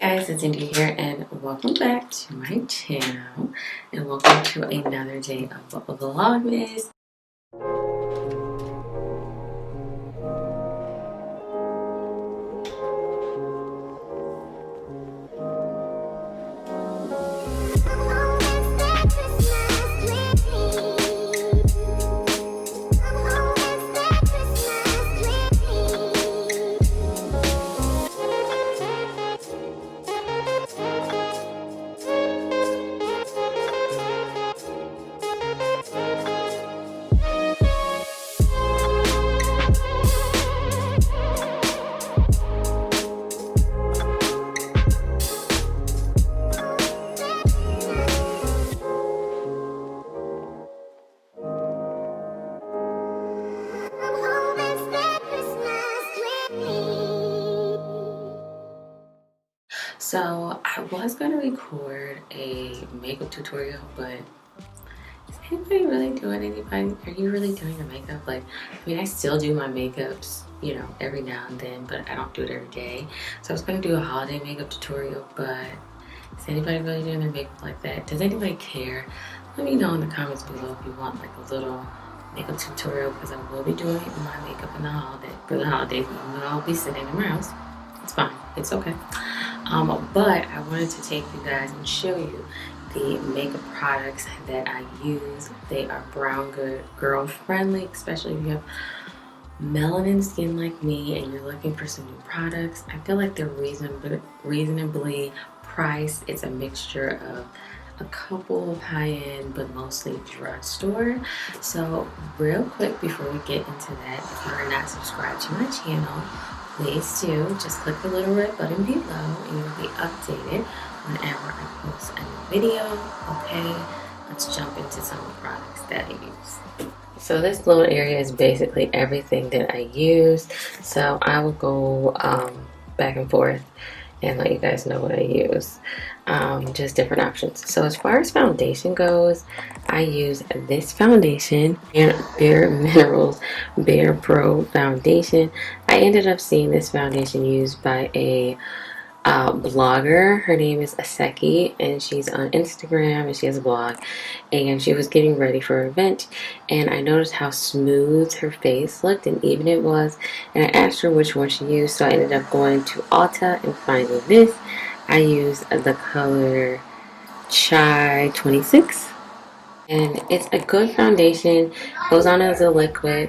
Guys, it's Indy here, and welcome back to my channel, and welcome to another day of Vlogmas. So I was gonna record a makeup tutorial, but is anybody really doing anybody? Are you really doing your makeup? Like, I mean, I still do my makeups, you know, every now and then, but I don't do it every day. So I was gonna do a holiday makeup tutorial, but is anybody really doing their makeup like that? Does anybody care? Let me know in the comments below if you want like a little makeup tutorial, because I will be doing my makeup in the holidays. I'll be sitting in my house. It's fine. It's okay. But I wanted to take you guys and show you the makeup products that I use. They are brown girl friendly, especially if you have melanin skin like me and you're looking for some new products. I feel like they're reasonably priced. It's a mixture of a couple of high-end but mostly drugstore. So real quick before we get into that, if you are not subscribed to my channel, please do. Just click the little red button below and you'll be updated whenever I post a new video. Okay, let's jump into some of the products that I use. So this little area is basically everything that I use. So I will go back and forth and let you guys know what I use. Just different options. So as far as foundation goes, I use this foundation, Bare Minerals Bare Pro foundation. I ended up seeing this foundation used by a blogger. Her name is Aseki, and she's on Instagram, and she has a blog, and she was getting ready for an event, and I noticed how smooth her face looked and even it was, and I asked her which one she used, so I ended up going to Ulta and finding this. I use the color Chai 26, and it's a good foundation. Goes on as a liquid.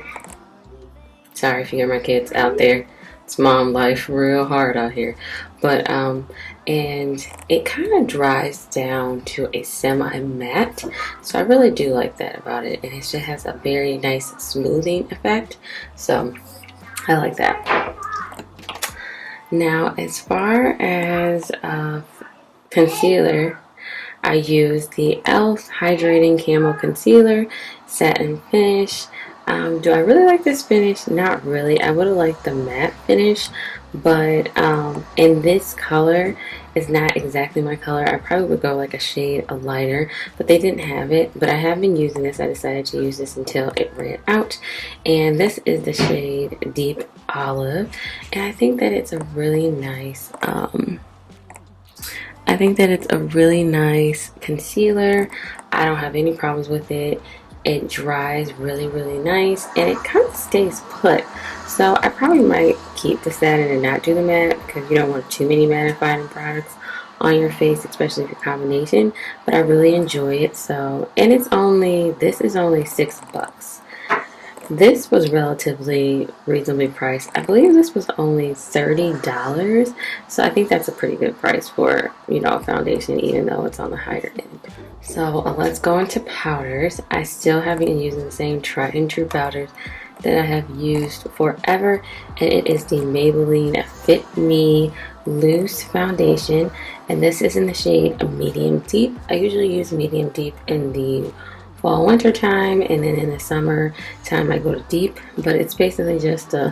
Sorry if you hear my kids out there. It's mom life real hard out here. But and it kind of dries down to a semi-matte, so I really do like that about it, and it just has a very nice smoothing effect, so I like that. Now as far as concealer, I use the e.l.f. Hydrating Camo Concealer, Satin Finish. Do I really like this finish? Not really. I would have liked the matte finish, but in this color is not exactly my color. I probably would go like a shade lighter, but they didn't have it. But I have been using this. I decided to use this until it ran out, and this is the shade Deep Olive, and I think that it's a really nice concealer. I don't have any problems with it. It dries really nice, and it kind of stays put. So I probably might keep the satin and not do the matte, because you don't want too many mattifying products on your face, especially if you're combination. But I really enjoy it. So, and this is only $6. This was relatively reasonably priced. I believe this was only $30. So I think that's a pretty good price for, you know, a foundation, even though it's on the higher end. So let's go into powders. I still have been using the same tried and true powders that I have used forever, and it is the Maybelline Fit Me Loose Foundation, and this is in the shade Medium Deep. I usually use Medium Deep in the fall winter time, and then in the summer time I go to deep, but it's basically just a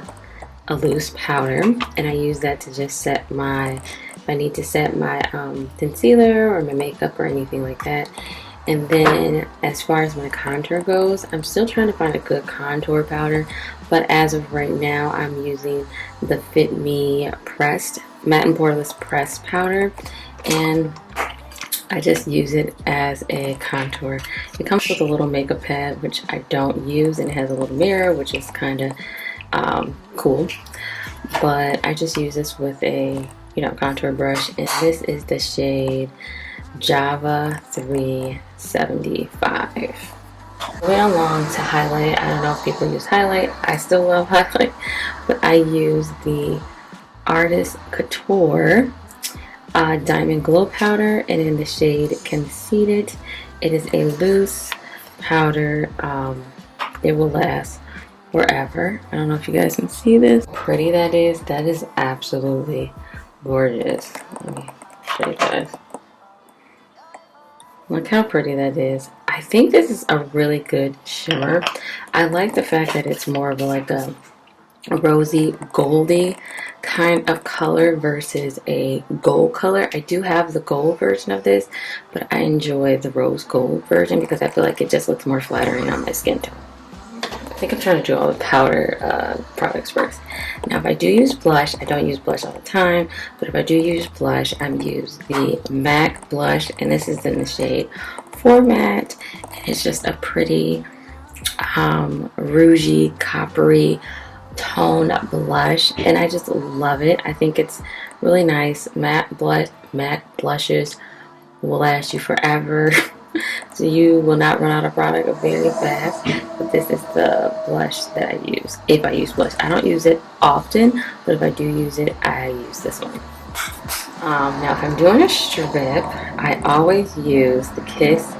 loose powder, and I use that to just set my, if I need to set my concealer or my makeup or anything like that. And then as far as my contour goes, I'm still trying to find a good contour powder, but as of right now, I'm using the Fit Me pressed matte and borderless pressed powder, and I just use it as a contour. It comes with a little makeup pad, which I don't use, and it has a little mirror, which is kind of cool. But I just use this with a, you know, contour brush, and this is the shade Java 375. Moving along to highlight. I don't know if people use highlight. I still love highlight, but I use the Artist Couture Diamond Glow Powder, and in the shade Conceited. It is a loose powder. It will last forever. I don't know if you guys can see this. Pretty that is. That is absolutely gorgeous. Let me show you guys. Look how pretty that is. I think this is a really good shimmer. I like the fact that it's more of like a rosy goldy kind of color versus a gold color. I do have the gold version of this, but I enjoy the rose gold version because I feel like it just looks more flattering on my skin tone. I think I'm trying to do all the powder products first. Now if I do use blush, I don't use blush all the time, but if I do use blush, I'm use the MAC blush, and this is in the shade Format, and it's just a pretty rougey, coppery tone blush, and I just love it. I think it's really nice. Matte blushes will last you forever. So you will not run out of product very fast. But this is the blush that I use if I use blush. I don't use it often, but if I do use it, I use this one. Now if I'm doing a strip, I always use the Kiss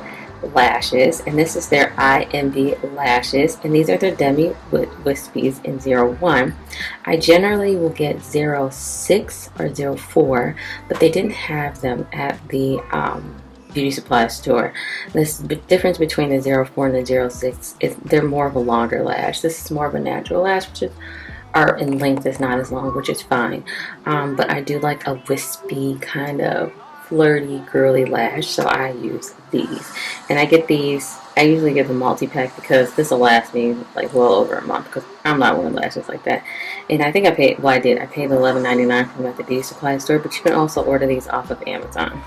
lashes, and this is their IMV lashes, and these are their Demi Wispies in 01. I generally will get 06 or 04, but they didn't have them at the beauty supply store. This difference between the 04 and the 06 is they're more of a longer lash. This is more of a natural lash, which is in length is not as long, which is fine. But I do like a wispy kind of flirty girly lash, so I use these, and I get these. I usually get the multi-pack because this will last me like well over a month because I'm not wearing lashes like that. And I think I paid, well I paid $11.99 for them at the beauty supply store, but you can also order these off of Amazon.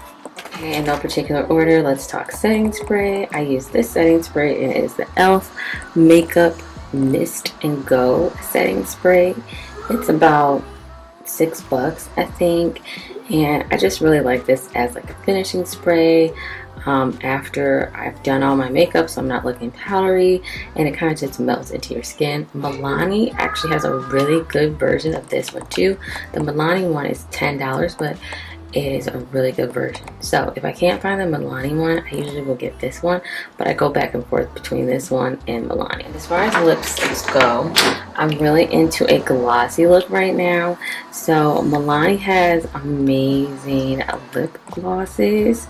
Okay, in no particular order, let's talk setting spray. I use this setting spray. It is the e.l.f. Makeup Mist and Go setting spray. It's about $6, I think, and I just really like this as like a finishing spray after I've done all my makeup, so I'm not looking powdery, and it kind of just melts into your skin. Milani actually has a really good version of this one too. The Milani one is $10, but it is a really good version. So if I can't find the Milani one, I usually will get this one, but I go back and forth between this one and Milani. As far as lipsticks go, I'm really into a glossy look right now. So Milani has amazing lip glosses,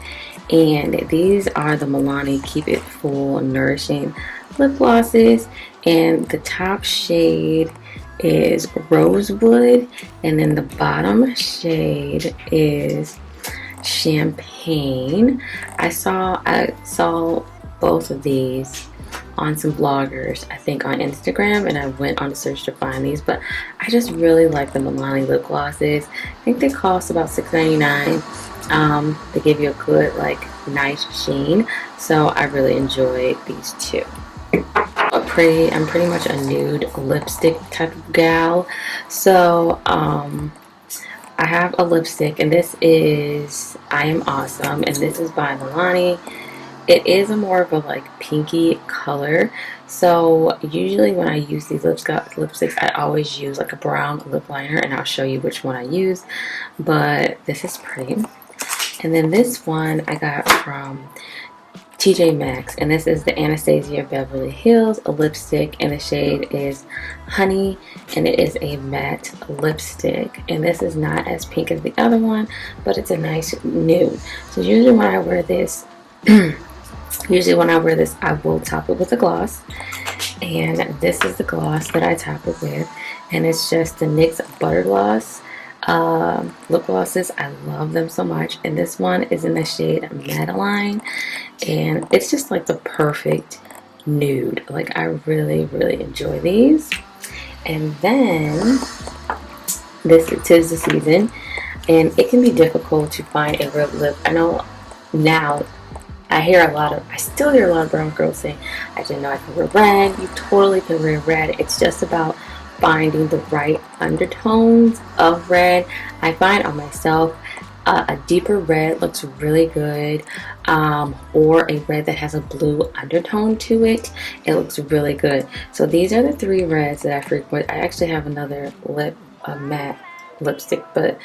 and these are the Milani Keep It Full Nourishing lip glosses, and the top shade is Rosewood, and then the bottom shade is Champagne. I saw both of these on some bloggers, I think on Instagram, and I went on a search to find these, but I just really like the Milani lip glosses. I think they cost about $6.99. They give you a good, like, nice sheen, so I really enjoy these two. I'm pretty much a nude lipstick type of gal, so I have a lipstick, and this is I Am Awesome, and this is by Milani. It is a more of a like pinky color, so usually when I use these lipsticks, I always use like a brown lip liner, and I'll show you which one I use, but this is pretty. And then this one I got from TJ Maxx, and this is the Anastasia Beverly Hills lipstick, and the shade is Honey, and it is a matte lipstick, and this is not as pink as the other one, but it's a nice nude. So usually when I wear this I will top it with a gloss, and this is the gloss that I top it with, and it's just the NYX Butter Gloss. lip glosses. I love them so much. And this one is in the shade Maybelline. And it's just like the perfect nude. Like, I really, really enjoy these. And then, this is the season. And it can be difficult to find a real lip. I know now I still hear a lot of brown girls saying, I didn't know I could wear red. You totally can wear red. It's just about finding the right undertones of red. I find on myself, a deeper red looks really good, or a red that has a blue undertone to it. It looks really good. So these are the 3 reds that I frequent. I actually have another matte lipstick, but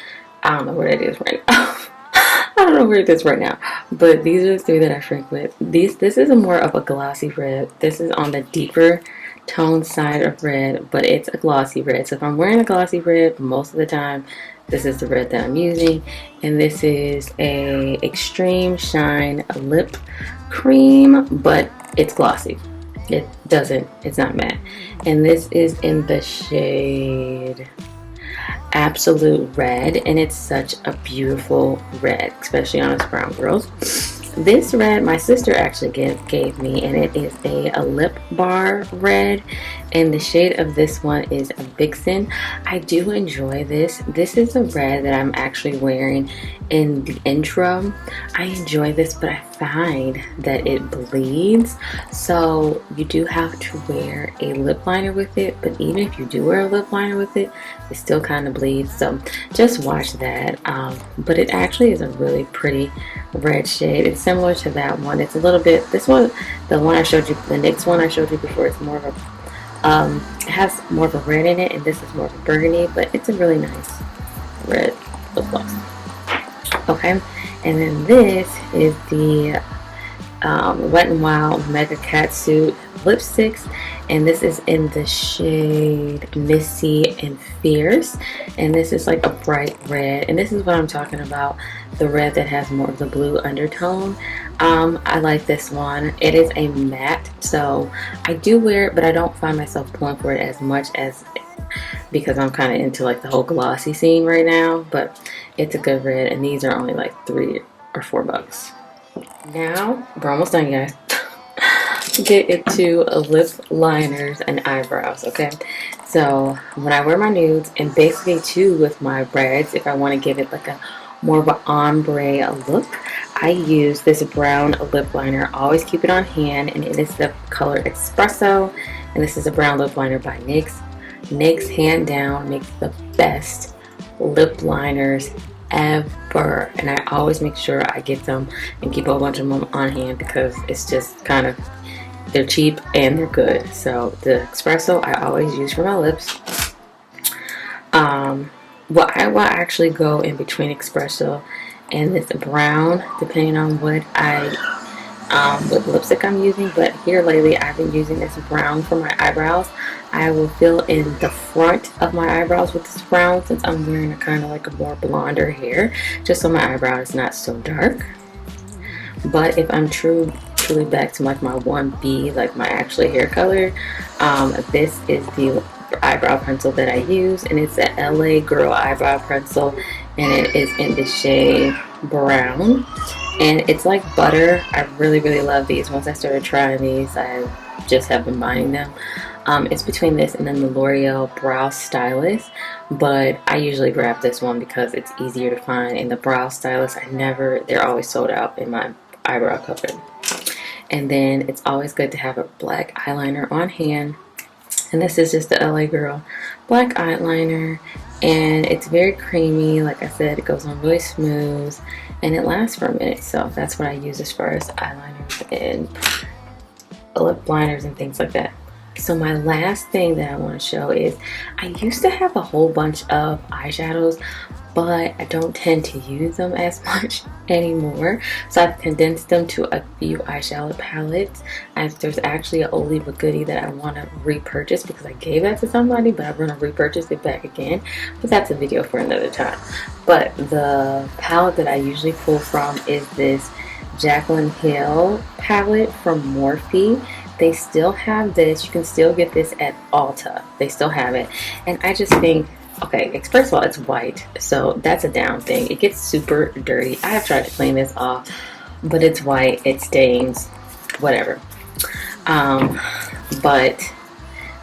I don't know where it is right now. I don't know where it is right now, but these are the 3 that I frequent. This is more of a glossy red. This is on the deeper tone side of red, but it's a glossy red. So if I'm wearing a glossy red, most of the time, this is the red that I'm using. And this is a Extreme Shine lip cream, but it's glossy. It's not matte. And this is in the shade Absolute Red, and it's such a beautiful red, especially on us brown girls. This red my sister actually gave me, and it is a lip bar red, and the shade of this one is a Vixen. I do enjoy this. This is a red that I'm actually wearing in the intro. I enjoy this, but I find that it bleeds, so you do have to wear a lip liner with it. But even if you do wear a lip liner with it, it still kind of bleeds, so just watch that. But it actually is a really pretty red shade. It's similar to that one. It's a little bit, this one, the one I showed you, the NYX one I showed you before, it's more of a it has more of a red in it, and this is more of a burgundy, but it's a really nice red lip gloss. Okay, and then this is the Wet n Wild Mega Catsuit lipsticks, and this is in the shade Missy and Fierce, and this is like a bright red, and this is what I'm talking about, the red that has more of the blue undertone. I like this one. It is a matte, so I do wear it, but I don't find myself pulling for it as much as, because I'm kind of into like the whole glossy scene right now. But it's a good red, and these are only like $3 or $4. Now we're almost done, guys. Get into lip liners and eyebrows. Okay, so when I wear my nudes, and basically too with my reds, if I want to give it like a more of an ombre look, I use this brown lip liner. I always keep it on hand, and it is the color Espresso, and this is a brown lip liner by NYX. NYX, hand down, makes the best lip liners ever, and I always make sure I get them and keep a whole bunch of them on hand, because it's just kind of, they're cheap and they're good. So the Espresso I always use for my lips. Well, I will actually go in between Espresso and this brown, depending on what what lipstick I'm using. But here lately, I've been using this brown for my eyebrows. I will fill in the front of my eyebrows with this brown, since I'm wearing a kind of like a more blonder hair, just so my eyebrow is not so dark. But if I'm truly back to like my 1B, like my actually hair color, this is the eyebrow pencil that I use, and it's a LA Girl eyebrow pencil, and it is in the shade brown, and it's like butter. I really love these. Once I started trying these, I just have been buying them. It's between this and then the L'Oreal Brow Stylist, but I usually grab this one because it's easier to find. In the Brow Stylist, they're always sold out in my eyebrow color. And then it's always good to have a black eyeliner on hand, and this is just the LA Girl black eyeliner, and it's very creamy. Like I said, it goes on really smooth, and it lasts for a minute. So that's what I use as far as eyeliners and lip liners and things like that. So my last thing that I want to show is, I used to have a whole bunch of eyeshadows, but I don't tend to use them as much anymore. So I've condensed them to a few eyeshadow palettes. There's actually an oldie but goodie that I want to repurchase, because I gave that to somebody, but I'm going to repurchase it back again. But that's a video for another time. But the palette that I usually pull from is this Jaclyn Hill palette from Morphe. They still have this. You can still get this at Ulta. They still have it. And I just think Okay, first of all, it's white, so that's a down thing. It gets super dirty. I have tried to clean this off, but it's white, it stains, whatever. But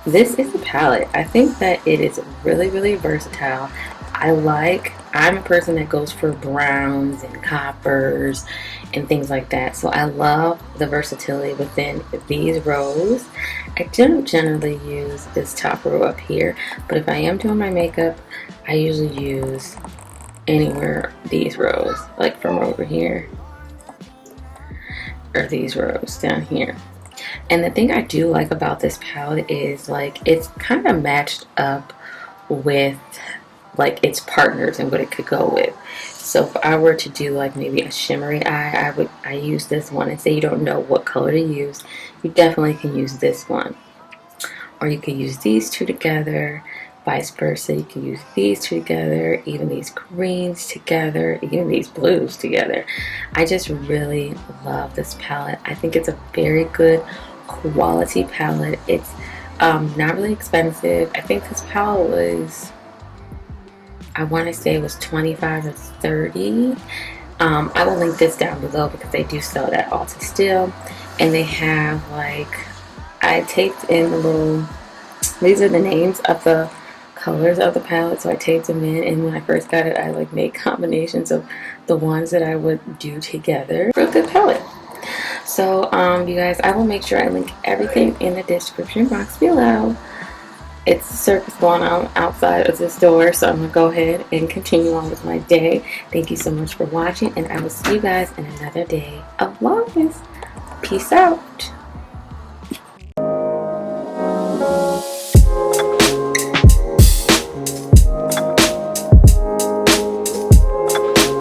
this is a palette. I think that it is really, really versatile. I'm a person that goes for browns and coppers and things like that. So I love the versatility within these rows. I don't generally use this top row up here, but if I am doing my makeup, I usually use anywhere these rows, like from over here, or these rows down here. And the thing I do like about this palette is like it's kind of matched up with like its partners and what it could go with. So if I were to do like maybe a shimmery eye, I use this one. And say you don't know what color to use, you definitely can use this one. Or you could use these two together, vice versa. You can use these two together, even these greens together, even these blues together. I just really love this palette. I think it's a very good quality palette. It's not really expensive. I think this palette was, I want to say it was 25 or 30. I will link this down below because they do sell that Ulta still. And they have like, I taped in the little, these are the names of the colors of the palette, so I taped them in, and when I first got it I like made combinations of the ones that I would do together for a good palette. So you guys, I will make sure I link everything in the description box below. It's a circus going on outside of this door, so I'm gonna go ahead and continue on with my day. Thank you so much for watching, and I will see you guys in another day of Vlogmas. Peace out.